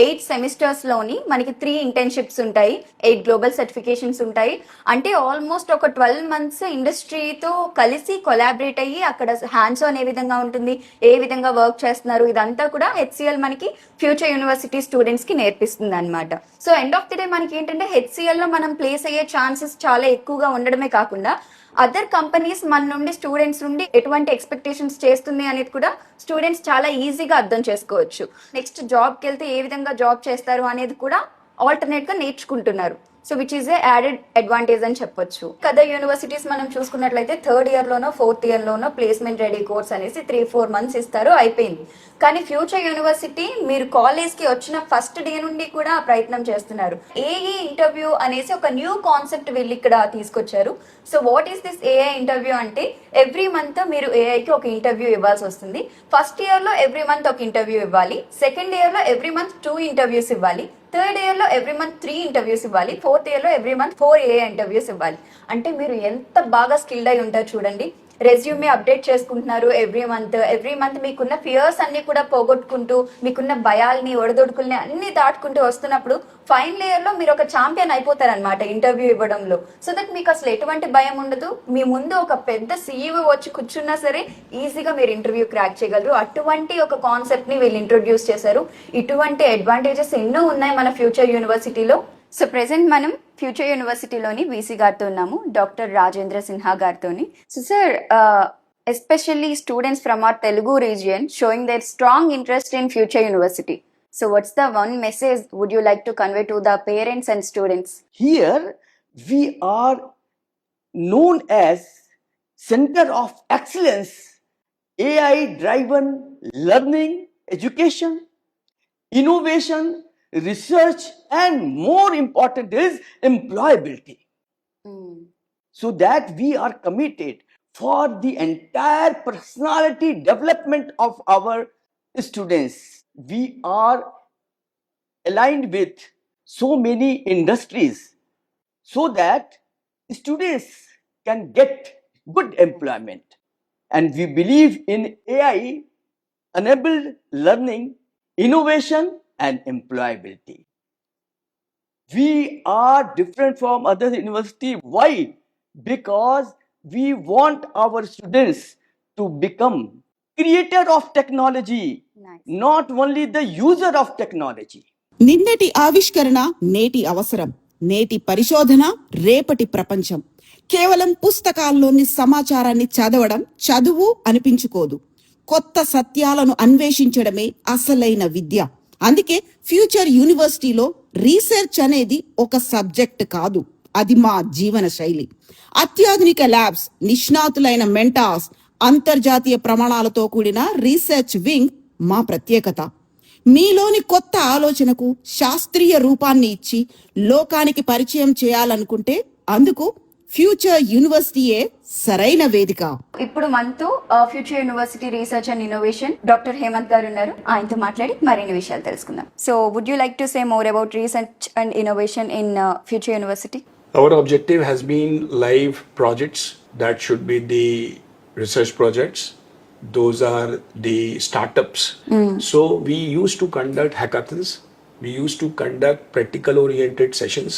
8 సెమిస్టర్స్లోని మనకి 3 ఇంటర్న్షిప్స్ ఉంటాయి, 8 global certifications ఉంటాయి. అంటే ఆల్మోస్ట్ ఒక 12 మంత్స్ ఇండస్ట్రీతో కలిసి కొలాబరేట్ అయ్యి అక్కడ హ్యాండ్స్ ఆన్ ఏ విధంగా ఉంటుంది, ఏ విధంగా వర్క్ చేస్తున్నారు, ఇదంతా కూడా హెచ్సిఎల్ మనకి ఫ్యూచర్ యూనివర్సిటీ స్టూడెంట్స్కి నేర్పిస్తుంది అనమాట. So end of the day మనకి ఏంటంటే హెచ్సిఎల్లో మనం ప్లేస్ అయ్యే ఛాన్సెస్ చాలా ఎక్కువగా ఉండడమే కాకుండా అదర్ కంపెనీస్ మన నుండి స్టూడెంట్స్ నుండి ఎటువంటి ఎక్స్పెక్టేషన్స్ చేస్తుంది అనేది కూడా స్టూడెంట్స్ చాలా ఈజీగా అర్థం చేసుకోవచ్చు. నెక్స్ట్ జాబ్కి వెళ్తే ఏ విధంగా జాబ్ చేస్తారు అనేది కూడా ఆల్టర్నేట్గా నేర్చుకుంటున్నారు. So which is a added advantage అని చెప్పొచ్చు. అదర్ యూనివర్సిటీస్ మనం చూసుకున్నట్లయితే 3rd ఇయర్లోనో 4th ఇయర్లోనో ప్లేస్మెంట్ రెడీ కోర్స్ అనేసి 3-4 మంత్స్ ఇస్తారు, అయిపోయింది. కానీ ఫ్యూచర్ యూనివర్సిటీ మీరు కాలేజ్కి వచ్చిన ఫస్ట్ డే నుండి కూడా ప్రయత్నం చేస్తున్నారు. ఏఈ ఇంటర్వ్యూ అనేసి ఒక న్యూ కాన్సెప్ట్ వీళ్ళు ఇక్కడ తీసుకొచ్చారు. So what is this AI interview అంటే ఎవ్రీ మంత్ మీరు ఏఐకి ఒక ఇంటర్వ్యూ ఇవ్వాల్సి వస్తుంది. ఫస్ట్ ఇయర్లో ఎవ్రీ మంత్ ఒక ఇంటర్వ్యూ ఇవ్వాలి, సెకండ్ ఇయర్లో ఎవ్రీ మంత్ 2 ఇంటర్వ్యూస్ ఇవ్వాలి, 3rd ఇయర్లో ఎవ్రీ మంత్ 3 ఇంటర్వ్యూస్ ఇవ్వాలి, 4th ఇయర్లో ఎవ్రీ మంత్ 4 ఏఐ ఇంటర్వ్యూస్ ఇవ్వాలి. అంటే మీరు ఎంత బాగా స్కిల్డ్ అయి ఉంటారు చూడండి. రెజ్యూమే అప్డేట్ చేసుకుంటున్నారు ఎవ్రీ మంత్ మీకున్న ఫియర్స్ అన్ని కూడా పోగొట్టుకుంటూ, మీకున్న భయాల్ని ఒడదొడుకుల్ని అన్ని దాటుకుంటూ వస్తున్నప్పుడు ఫైనల్ ఇయర్ లో మీరు ఒక ఛాంపియన్ అయిపోతారనమాట ఇంటర్వ్యూ ఇవ్వడంలో. సో దట్ మీకు అసలు ఎటువంటి భయం ఉండదు. మీ ముందు ఒక పెద్ద సీఈఓ వచ్చి కూర్చున్నా సరే ఈజీగా మీరు ఇంటర్వ్యూ క్రాక్ చేయగలరు. అటువంటి ఒక కాన్సెప్ట్ ని వీళ్ళు ఇంట్రొడ్యూస్ చేశారు. ఇటువంటి అడ్వాంటేజెస్ ఎన్నో ఉన్నాయి మన ఫ్యూచర్ యూనివర్సిటీలో. సో ప్రెసెంట్ మనం ఫ్యూచర్ యూనివర్సిటీలోని వీసీ గారితో ఉన్నాము, డాక్టర్ రాజేంద్ర సిన్హా గారితోని. So sir, especially students from our Telugu region showing their strong interest in future university. So what's the one message would you like to convey to the parents and students? Here we are known as Center of Excellence, AI driven learning, education, innovation, research, and more important is employability. So that we are committed for the entire personality development of our students. We are aligned with so many industries so that students can get good employment. And we believe in AI enabled learning, innovation, and employability. We are different from other universities. Why? Because we want our students to become creator of technology, not only the user of technology. నిన్నటి ఆవిష్కరణ నేటి అవసరం, నేటి పరిశోధన రేపటి ప్రపంచం. కేవలం పుస్తకాల్లోని సమాచారాన్ని చదవడం చదువు అనిపించుకోదు. కొత్త సత్యాలను అన్వేషించడమే అసలైన విద్య. అందుకే ఫ్యూచర్ యూనివర్సిటీలో రీసెర్చ్ అనేది ఒక సబ్జెక్ట్ కాదు, అది మా జీవన శైలి. అత్యాధునిక ల్యాబ్స్, నిష్ణాతులైన మెంటార్స్, అంతర్జాతీయ ప్రమాణాలతో కూడిన రీసెర్చ్ వింగ్ మా ప్రత్యేకత. మీలోని కొత్త ఆలోచనకు శాస్త్రీయ రూపాన్ని ఇచ్చి లోకానికి పరిచయం చేయాలనుకుంటే అందుకు ఫ్యూచర్ యూనివర్సిటీయే సరైన వేదిక. ఇప్పుడు మనతో future university research and innovation doctor Hemanth గారు ఉన్నారు. ఆయనతో మాట్లాడి మరిన్ని విషయాలు తెలుసుకుందాం. So would you like to say more about research and innovation in future university? Our objective has been live projects that should be the research projects. Those are the startups. So we used to conduct hackathons. We used to conduct practical oriented sessions